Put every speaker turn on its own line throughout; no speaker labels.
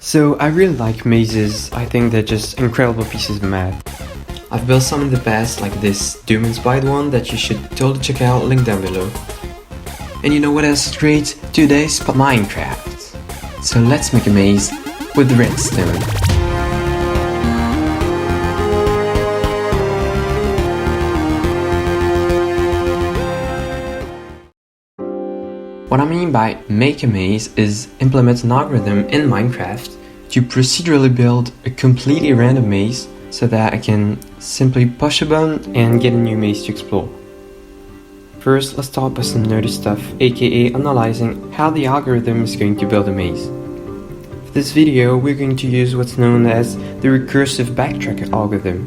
So I really like mazes. I think they're just incredible pieces of math. I've built some in the past, like this Doom-inspired one that you should totally check out, link down below. And you know what else is great? Today's Minecraft. So let's make a maze with redstone. What I mean by make a maze is implement an algorithm in Minecraft to procedurally build a completely random maze so that I can simply push a button and get a new maze to explore. First, let's start with some nerdy stuff, aka analyzing how the algorithm is going to build a maze. For this video, we're going to use what's known as the recursive backtracking algorithm.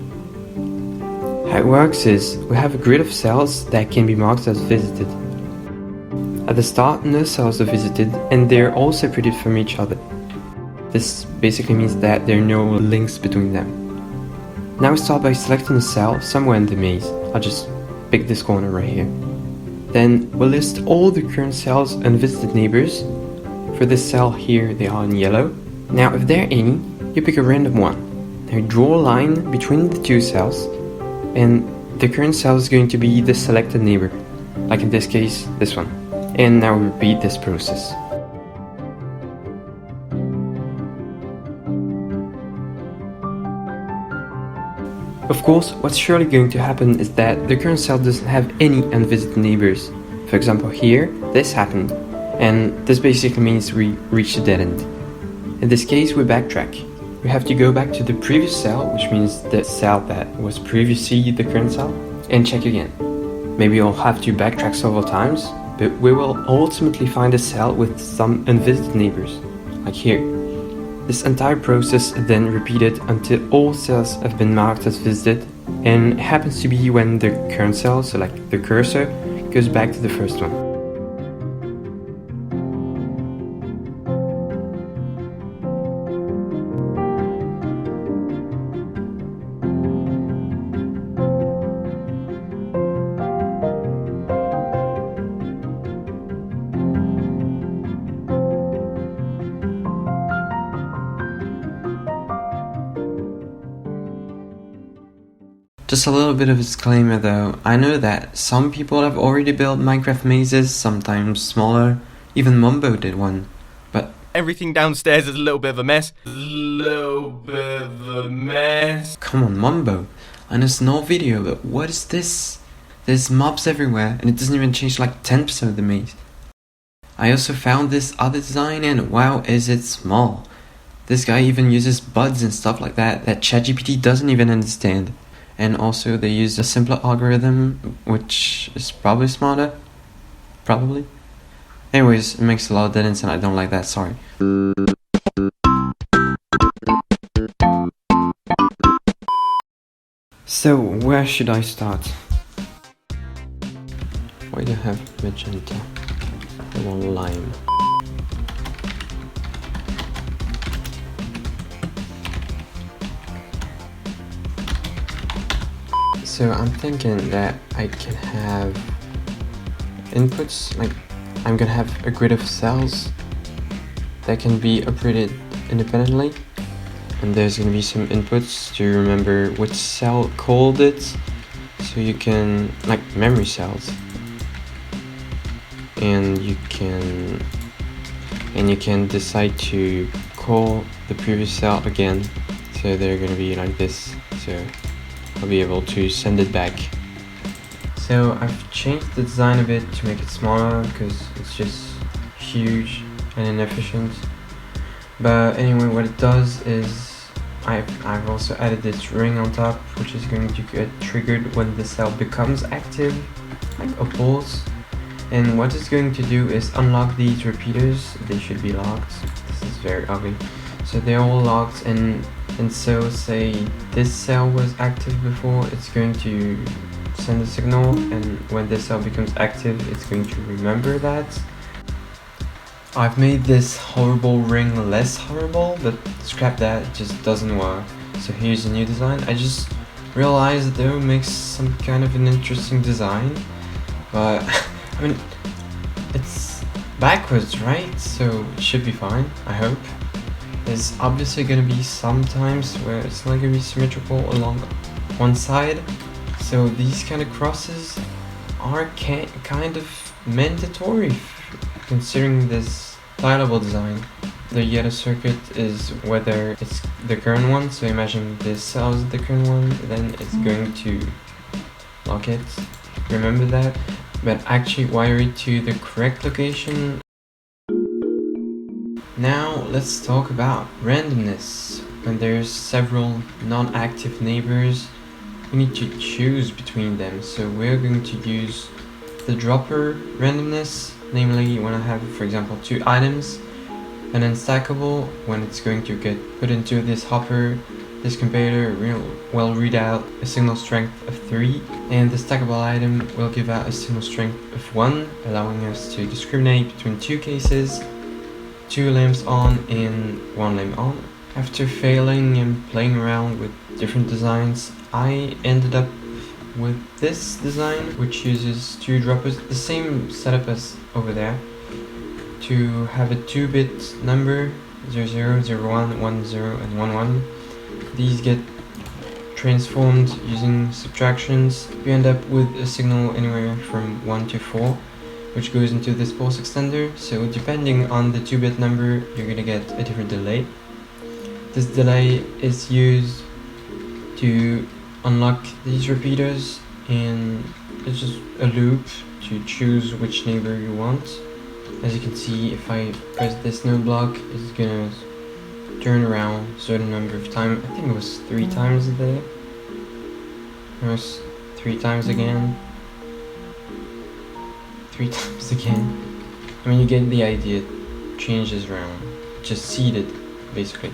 How it works is, we have a grid of cells that can be marked as visited. At the start, no cells are visited and they're all separated from each other. This basically means that there are no links between them. Now we start by selecting a cell somewhere in the maze. I'll just pick this corner right here. Then we'll list all the current cells and visited neighbors. For this cell here, they are in yellow. Now if there are any, you pick a random one. Now draw a line between the two cells, and the current cell is going to be the selected neighbor, like in this case, this one. And now repeat this process. Of course, what's surely going to happen is that the current cell doesn't have any unvisited neighbors. For example here, this happened, and this basically means we reached a dead end. In this case, we backtrack. We have to go back to the previous cell, which means the cell that was previously the current cell, and check again. Maybe we'll have to backtrack several times, but we will ultimately find a cell with some unvisited neighbors, like here. This entire process is then repeated until all cells have been marked as visited, and it happens to be when the current cell, so like the cursor, goes back to the first one. Just a little bit of a disclaimer though, I know that some people have already built Minecraft mazes, sometimes smaller, even Mumbo did one, but
everything downstairs is a little bit of a mess.
Come on Mumbo, I know it's an old video, but what is this? There's mobs everywhere and it doesn't even change like 10% of the maze. I also found this other design and wow is it small. This guy even uses buds and stuff like that ChatGPT doesn't even understand. And also they use a simpler algorithm, which is probably smarter. Probably. Anyways, it makes a lot of dead ends and I don't like that, sorry. So, where should I start? Why do I have magenta? I want lime. So I'm thinking that I can have inputs, like I'm gonna have a grid of cells that can be operated independently, and there's gonna be some inputs to remember which cell called it, so you can, like memory cells, and you can decide to call the previous cell again, so they're gonna be like this, so I'll be able to send it back. So I've changed the design of it to make it smaller because it's just huge and inefficient. But anyway, what it does is I've also added this ring on top, which is going to get triggered when the cell becomes active, like a pulse. And what it's going to do is unlock these repeaters. They should be locked. This is very ugly. So they're all locked, and so say this cell was active before, it's going to send a signal, and when this cell becomes active, it's going to remember that. I've made this horrible ring less horrible, but scrap that, it just doesn't work. So here's a new design. I just realized that it makes some kind of an interesting design, but I mean, it's backwards, right? So it should be fine, I hope. There's obviously gonna be some times where it's not gonna be symmetrical along one side, so these kind of crosses are kind of mandatory considering this tileable design. The yellow circuit is whether it's the current one, so imagine this cell is the current one, then it's going to lock it. Remember that, but actually wire it to the correct location. Now let's talk about randomness. When there's several non-active neighbors, we need to choose between them. So we're going to use the dropper randomness, namely when I have, for example, 2 items, and then stackable when it's going to get put into this hopper. This comparator will read out a signal strength of 3, and the stackable item will give out a signal strength of 1, allowing us to discriminate between 2 cases, 2 lamps on and 1 lamp on. After failing and playing around with different designs, I ended up with this design, which uses 2 droppers, the same setup as over there, to have a 2-bit number 00, 01, 10, and 11. These get transformed using subtractions. You end up with a signal anywhere from 1 to 4, which goes into this pulse extender. So depending on the 2-bit number, you're gonna get a different delay. This delay is used to unlock these repeaters, and it's just a loop to choose which neighbor you want. As you can see, if I press this node block, it's gonna turn around a certain number of times. I think it was 3 times there. It was 3 times again. 3 times again. I mean, you get the idea. It changes around. Just seeded, basically.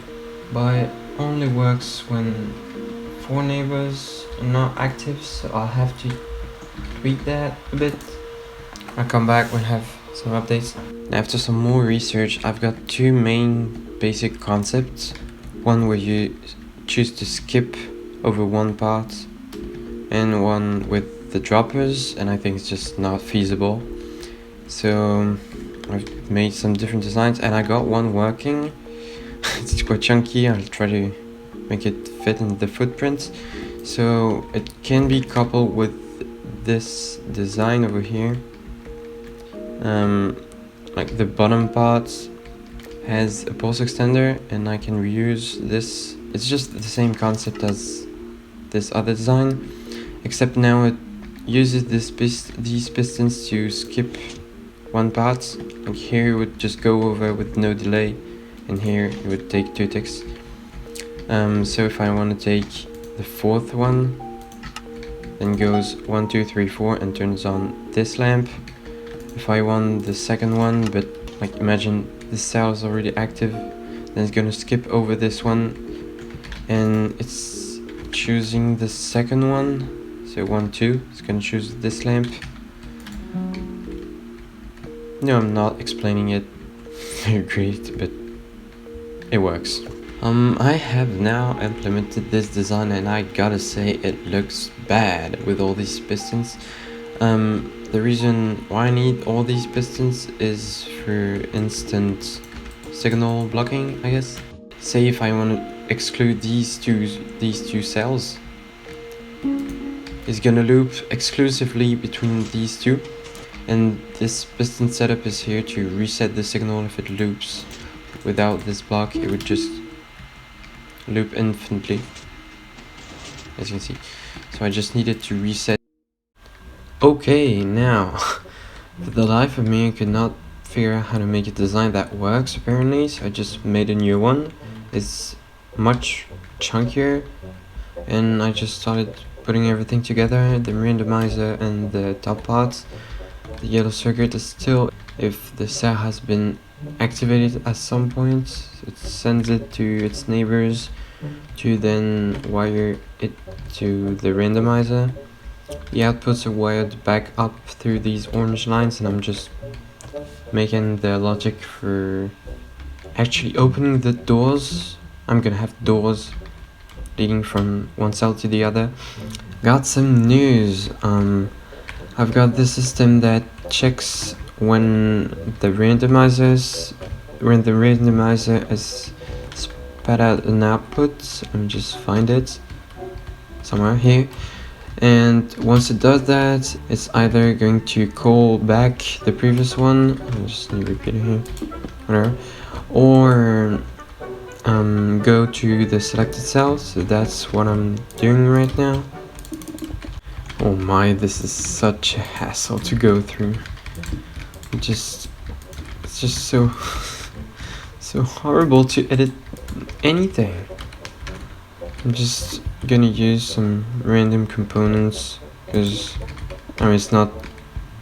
But only works when 4 neighbors are not active, so I'll have to tweak that a bit. I'll come back when I have some updates. After some more research, I've got 2 main basic concepts. One where you choose to skip over one part, and one with the droppers, and I think it's just not feasible. So I've made some different designs, and I got one working. It's quite chunky. I'll try to make it fit in the footprint. So it can be coupled with this design over here. Like the bottom part has a pulse extender, and I can reuse this. It's just the same concept as this other design, except now it uses these pistons to skip one part. Like here it would just go over with no delay, and here it would take 2 ticks. So if I want to take the 4th one, then goes 1, 2, 3, 4 and turns on this lamp. If I want the 2nd one, but like imagine this cell is already active, then it's gonna skip over this one, and it's choosing the 2nd one. So 1, 2, it's gonna choose this lamp. No, I'm not explaining it very great, but it works. I have now implemented this design, and I gotta say it looks bad with all these pistons. The reason why I need all these pistons is for instant signal blocking, I guess. Say if I want to exclude these two cells, it's gonna loop exclusively between these 2, and this piston setup is here to reset the signal. If it loops without this block, it would just loop infinitely, as you can see. So I just needed to reset. Okay, now for the life of me I could not figure out how to make a design that works apparently, so I just made a new one. It's much chunkier, and I just started putting everything together, the randomizer and the top parts. The yellow circuit is still, if the cell has been activated at some point, it sends it to its neighbors to then wire it to the randomizer. The outputs are wired back up through these orange lines, and I'm just making the logic for actually opening the doors. I'm gonna have doors leading from one cell to the other. Got some news. I've got this system that checks when the randomizer is pad out an output. Let me just find it somewhere here. And once it does that, it's either going to call back the previous one, I just need to repeat it here, whatever, or go to the selected cell. So that's what I'm doing right now. Oh my, this is such a hassle to go through. It's just so so horrible to edit anything. I'm just gonna use some random components because it's not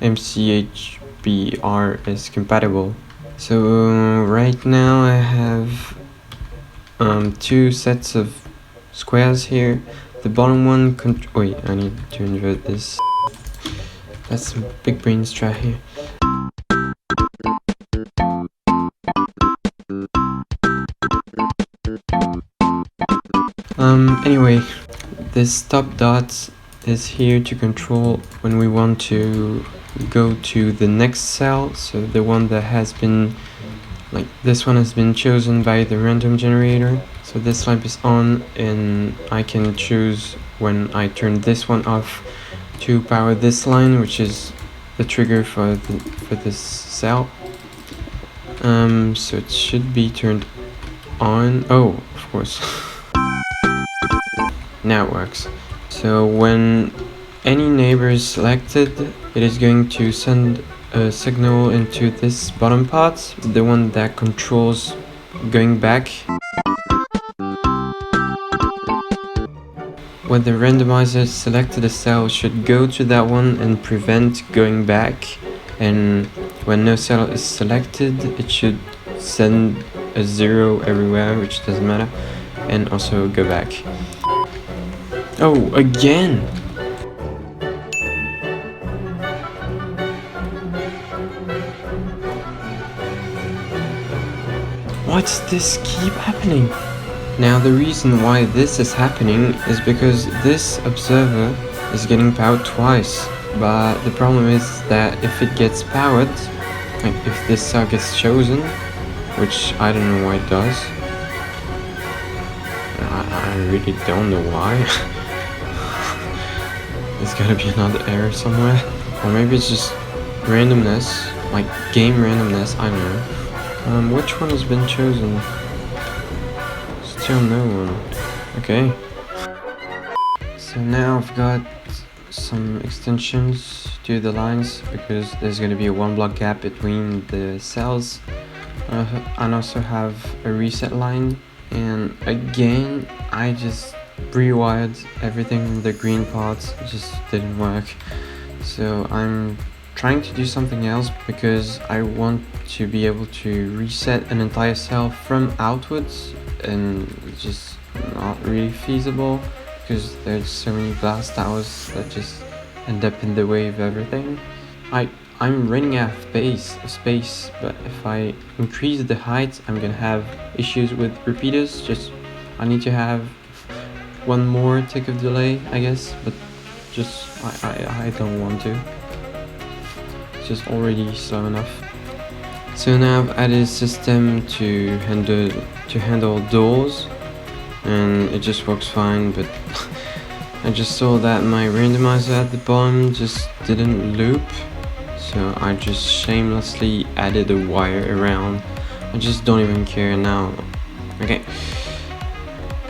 MCHBR is compatible. So right now I have two sets of squares here. The bottom one wait, I need to invert this. That's some big brain strat here. Anyway, this top dot is here to control when we want to go to the next cell. So the one that has been, like this one has been chosen by the random generator. So this lamp is on and I can choose when I turn this one off to power this line, which is the trigger for this cell. So it should be turned on. Oh, of course. Now it works. So when any neighbor is selected, it is going to send a signal into this bottom part, the one that controls going back. When the randomizer selected a cell, should go to that one and prevent going back, and when no cell is selected, it should send a 0 everywhere, which doesn't matter, and also go back. Oh, again! Why does this keep happening? Now the reason why this is happening is because this observer is getting powered twice. But the problem is that if it gets powered, like if this cell gets chosen, which I don't know why it does. I really don't know why. There's gotta be another error somewhere. Or maybe it's just randomness, like game randomness, I don't know. Which one has been chosen? Still no one. Okay. So now I've got some extensions to the lines because there's gonna be a 1 block gap between the cells. I also have a reset line, and again I just rewired everything in the green parts. It just didn't work. So I'm trying to do something else because I want to be able to reset an entire cell from outwards, and it's just not really feasible because there's so many glass towers that just end up in the way of everything. I'm running out of space, but if I increase the height, I'm gonna have issues with repeaters. Just I need to have one more tick of delay, I guess, but just I don't want to. It's just already slow enough. So now I've added a system to handle doors, and it just works fine, but I just saw that my randomizer at the bottom just didn't loop, so I just shamelessly added a wire around. I just don't even care now. Okay,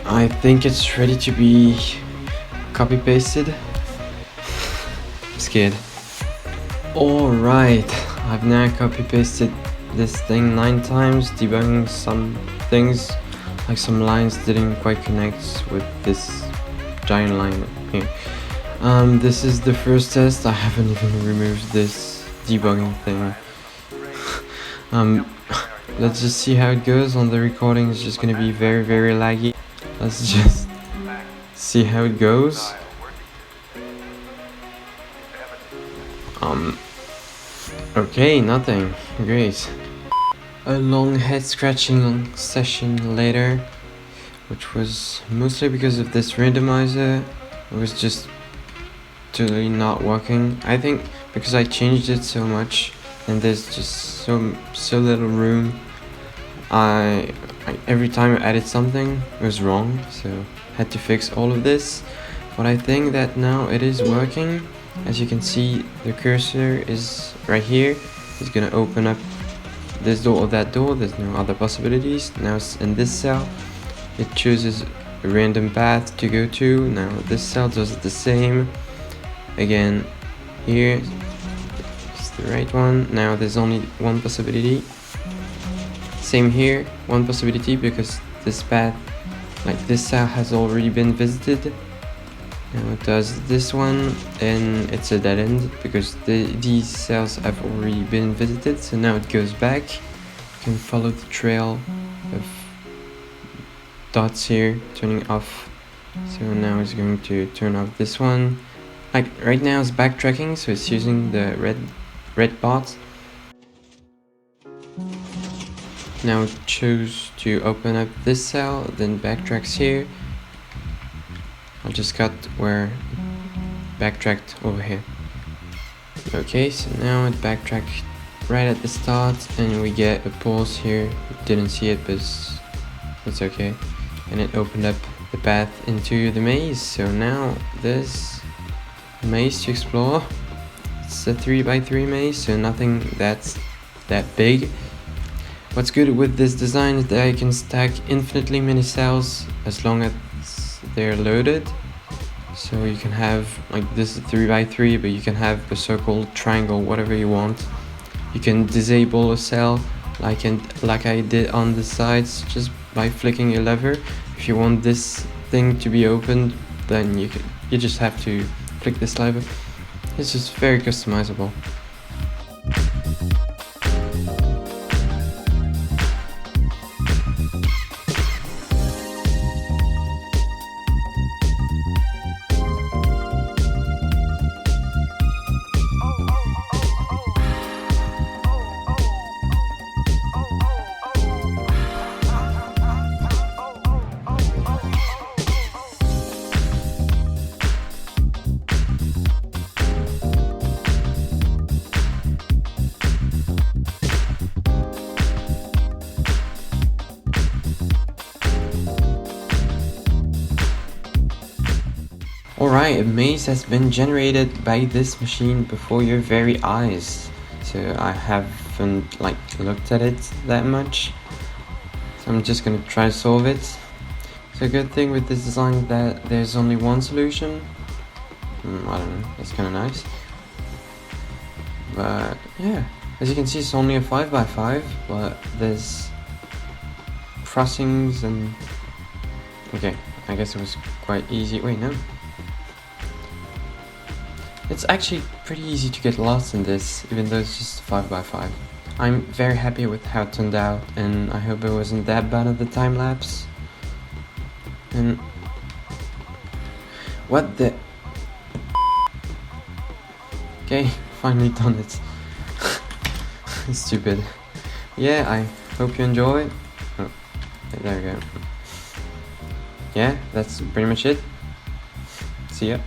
I think it's ready to be copy pasted. I'm scared. Alright, I've now copy pasted this thing 9 times, debugging some things, like some lines didn't quite connect with this giant line here. This is the first test. I haven't even removed this debugging thing. Let's just see how it goes. On the recording it's just gonna be very laggy. Let's just see how it goes. Okay, nothing. Great. A long head scratching session later, which was mostly because of this randomizer. It was just totally not working. I think because I changed it so much and there's just so little room, I every time I added something it was wrong, so had to fix all of this. But I think that now it is working. As you can see, the cursor is right here. It's gonna open up this door or that door. There's no other possibilities. Now it's in this cell. It chooses a random path to go to. Now this cell does the same. Again, here it's the right one. Now there's only one possibility. Same here, one possibility, because this path, like this cell, has already been visited. Now it does this one, and it's a dead end because these cells have already been visited. So now it goes back. You can follow the trail of dots here turning off. So now it's going to turn off this one. Like right now it's backtracking, so it's using the red part. Now it chose to open up this cell, then backtracks here. I'll just cut where it backtracked over here. Okay, so now it backtracked right at the start, and we get a pause here. Didn't see it, but it's okay. And it opened up the path into the maze. So now there's a maze to explore. It's a 3x3 maze, so nothing that's that big. What's good with this design is that I can stack infinitely many cells as long as they're loaded. So you can have, like, this is 3x3, but you can have a circle, triangle, whatever you want. You can disable a cell like I did on the sides just by flicking a lever. If you want this thing to be opened, then you just have to click this lever. It's just very customizable. Alright, a maze has been generated by this machine before your very eyes. So I haven't looked at it that much. So I'm just gonna try to solve it. So a good thing with this design is that there's only one solution. I don't know, that's kinda nice. But yeah, as you can see it's only a 5x5, but there's crossings and... Okay, I guess it was quite easy. Wait, no. It's actually pretty easy to get lost in this, even though it's just 5x5. I'm very happy with how it turned out, and I hope it wasn't that bad at the time lapse. And... what the... Okay, finally done it. Stupid. Yeah, I hope you enjoy. Oh, there we go. Yeah, that's pretty much it. See ya.